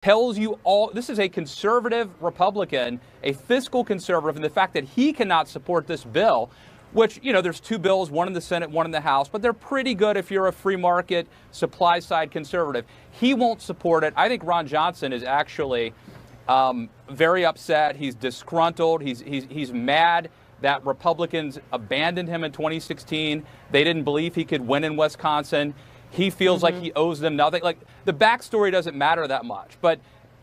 tells you all this is a conservative Republican, a fiscal conservative, and the fact that he cannot support this bill, which, there's two bills, one in the Senate, one in the House, but they're pretty good if you're a free market, supply side conservative. He won't support it. I think Ron Johnson is actually very upset. He's disgruntled. He's mad that Republicans abandoned him in 2016. They didn't believe he could win in Wisconsin. He feels like he owes them nothing. Like, the backstory doesn't matter that much. But,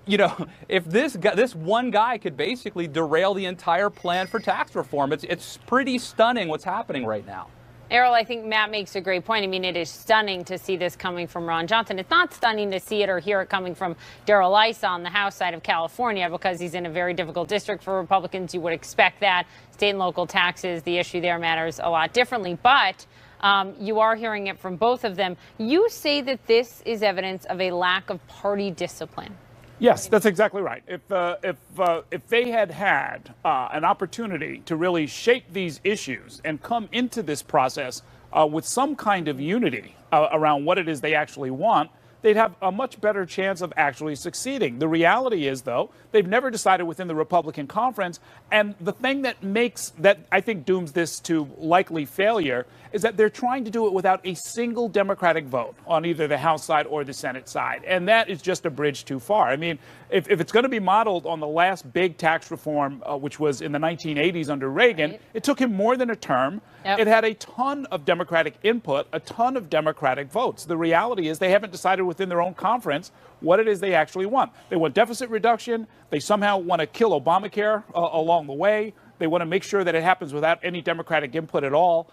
if this one guy could basically derail the entire plan for tax reform, it's pretty stunning what's happening right now. Errol, I think Matt makes a great point. I mean, it is stunning to see this coming from Ron Johnson. It's not stunning to see it or hear it coming from Darrell Issa on the House side of California, because he's in a very difficult district for Republicans. You would expect that. State and local taxes, the issue there matters a lot differently. But you are hearing it from both of them. You say that this is evidence of a lack of party discipline. Yes, that's exactly right. If they had had an opportunity to really shape these issues and come into this process with some kind of unity around what it is they actually want, they'd have a much better chance of actually succeeding. The reality is, though, they've never decided within the Republican conference. And the thing that I think dooms this to likely failure is that they're trying to do it without a single Democratic vote on either the House side or the Senate side. And that is just a bridge too far. I mean, if it's going to be modeled on the last big tax reform, which was in the 1980s under Reagan, right, it took him more than a term. Yep. It had a ton of Democratic input, a ton of Democratic votes. The reality is they haven't decided within their own conference what it is they actually want. They want deficit reduction. They somehow want to kill Obamacare along the way. They want to make sure that it happens without any Democratic input at all.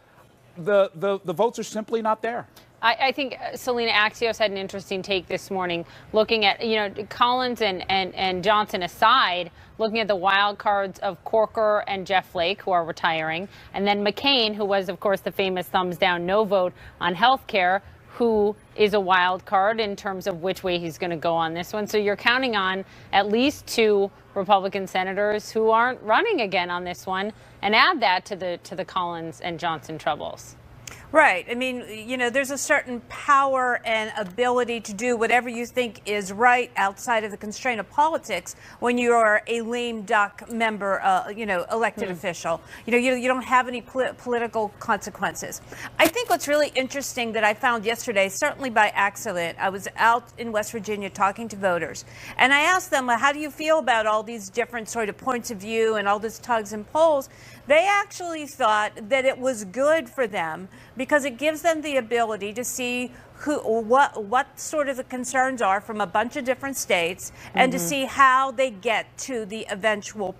The votes are simply not there. I think Selena Axios had an interesting take this morning, looking at, Collins and Johnson aside, looking at the wild cards of Corker and Jeff Flake, who are retiring, and then McCain, who was, of course, the famous thumbs down no vote on health care, who is a wild card in terms of which way he's going to go on this one. So you're counting on at least two Republican senators who aren't running again on this one, and add that to the Collins and Johnson troubles. Right. I mean, there's a certain power and ability to do whatever you think is right outside of the constraint of politics when you are a lame duck member, elected official. You don't have any political consequences. I think what's really interesting that I found yesterday, certainly by accident, I was out in West Virginia talking to voters, and I asked them, how do you feel about all these different sort of points of view and all this tugs and pulls? They actually thought that it was good for them because it gives them the ability to see what sort of the concerns are from a bunch of different states, and to see how they get to the eventual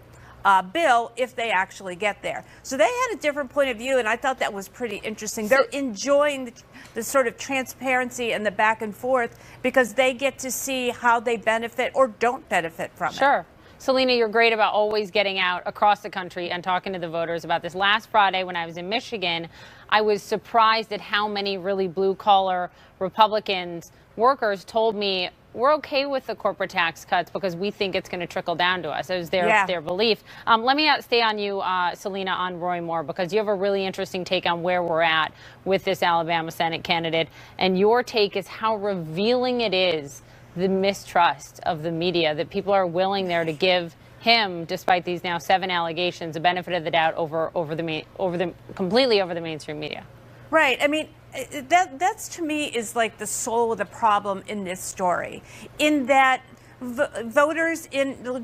bill if they actually get there. So they had a different point of view, and I thought that was pretty interesting. They're enjoying the sort of transparency and the back and forth because they get to see how they benefit or don't benefit from it. Sure. Selena, you're great about always getting out across the country and talking to the voters about this. Last Friday, when I was in Michigan, I was surprised at how many really blue-collar Republicans, workers, told me, we're okay with the corporate tax cuts because we think it's going to trickle down to us. It was their belief. Let me stay on you, Selena, on Roy Moore, because you have a really interesting take on where we're at with this Alabama Senate candidate. And your take is how revealing it is, the mistrust of the media, that people are willing there to give him, despite these now 7 allegations, the benefit of the doubt completely over the mainstream media. Right. I mean, that's to me is like the soul of the problem in this story, in that voters we'll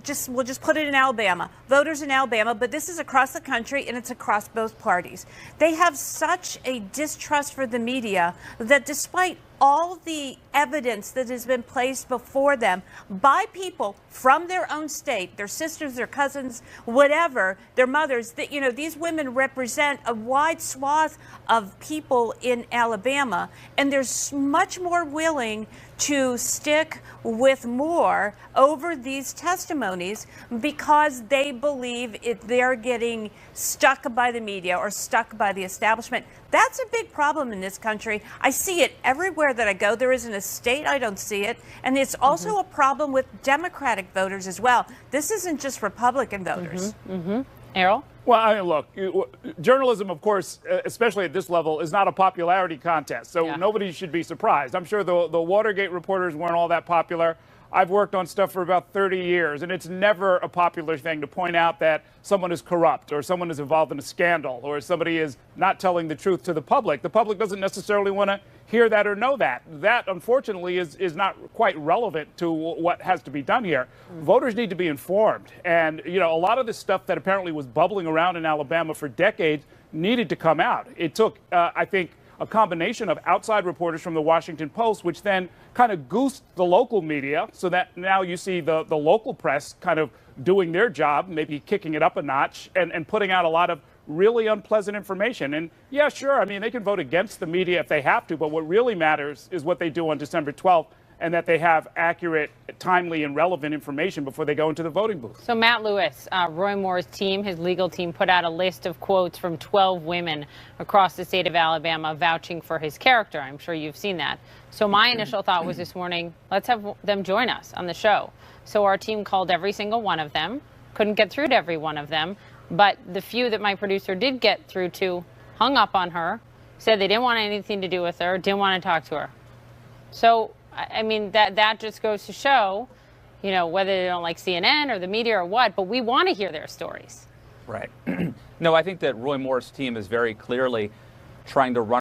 just put it in Alabama, voters in Alabama, but this is across the country and it's across both parties. They have such a distrust for the media that despite all the evidence that has been placed before them by people from their own state, their sisters, their cousins, whatever, their mothers, that, these women represent a wide swath of people in Alabama, and they're much more willing to stick with Moore over these testimonies because they believe they're getting stuck by the media or stuck by the establishment. That's a big problem in this country. I see it everywhere that I go. There isn't a state I don't see it. And it's also a problem with Democratic voters as well. This isn't just Republican voters. Errol? Well, I mean, look, journalism, of course, especially at this level, is not a popularity contest. So nobody should be surprised. I'm sure the Watergate reporters weren't all that popular. I've worked on stuff for about 30 years, and it's never a popular thing to point out that someone is corrupt or someone is involved in a scandal or somebody is not telling the truth to the public. The public doesn't necessarily want to hear that or know that. That, unfortunately, is not quite relevant to what has to be done here. Voters need to be informed. And, a lot of this stuff that apparently was bubbling around in Alabama for decades needed to come out. It took, I think, a combination of outside reporters from the Washington Post, which then kind of goosed the local media so that now you see the local press kind of doing their job, maybe kicking it up a notch and putting out a lot of really unpleasant information. And yeah, sure, I mean, they can vote against the media if they have to, but what really matters is what they do on December 12th and that they have accurate, timely, and relevant information before they go into the voting booth. So Matt Lewis, Roy Moore's team, his legal team, put out a list of quotes from 12 women across the state of Alabama vouching for his character. I'm sure you've seen that. So my initial thought was this morning, let's have them join us on the show. So our team called every single one of them, couldn't get through to every one of them, but the few that my producer did get through to hung up on her, said they didn't want anything to do with her, didn't want to talk to her. So I mean, that just goes to show, whether they don't like CNN or the media or what, but we want to hear their stories. Right. No, I think that Roy Moore's team is very clearly trying to run